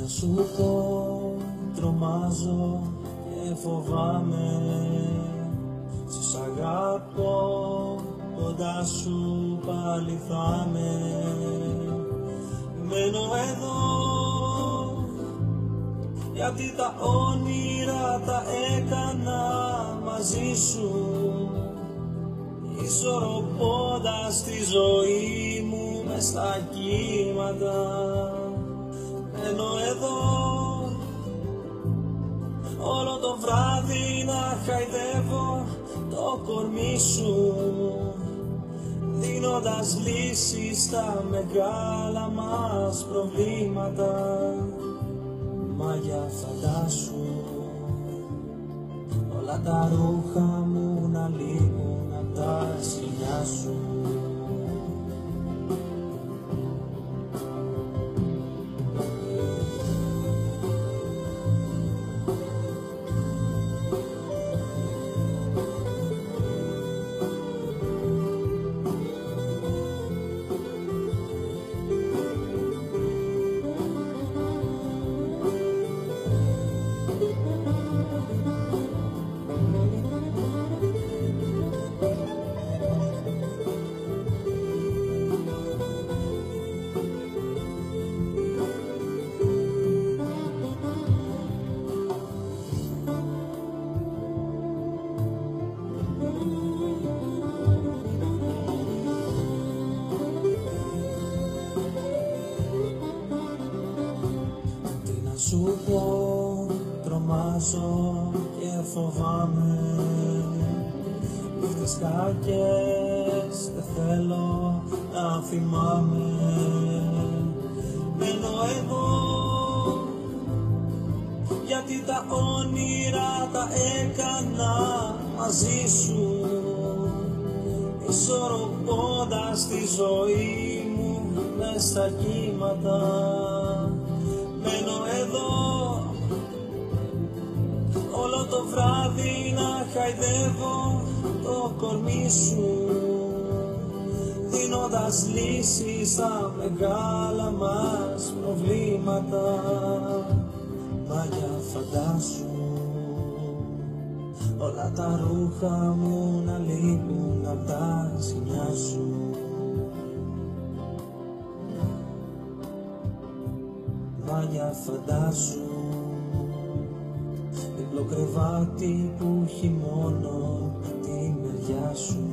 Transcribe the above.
να σου πω, τρομάζω και φοβάμαι. Σ' αγαπώ, κοντά σου πάλι θα με. Μένω εδώ, γιατί τα όνειρα τα έκανα μαζί σου, ισορροπώντας τη ζωή μου μες στα κύματα. Μένω εδώ, όλο το βράδυ να χαϊδεύω το κορμί σου, δίνοντας λύσεις στα μεγάλα μας προβλήματα. Μα για φαντάσου, όλα τα ρούχα μου να λείπουν απ' τα σκοινιά σου. Σου πω, τρομάζω και φοβάμαι. Νύχτες κακές δεν θέλω να θυμάμαι. Μένω εδώ, γιατί τα όνειρα τα έκανα μαζί σου, ισορροπώντας τη ζωή μου μες στα κύματα. Μένω εδώ, όλο το βράδυ να χαϊδεύω το κορμί σου, δίνοντας λύσεις στα μεγάλα μας προβλήματα. Μα για φαντάσου, όλα τα ρούχα μου να λείπουν απ' τα σκοινιά σου. Μα για φαντάσου, διπλό κρεβάτι που έχει μόνο τη μεριά σου.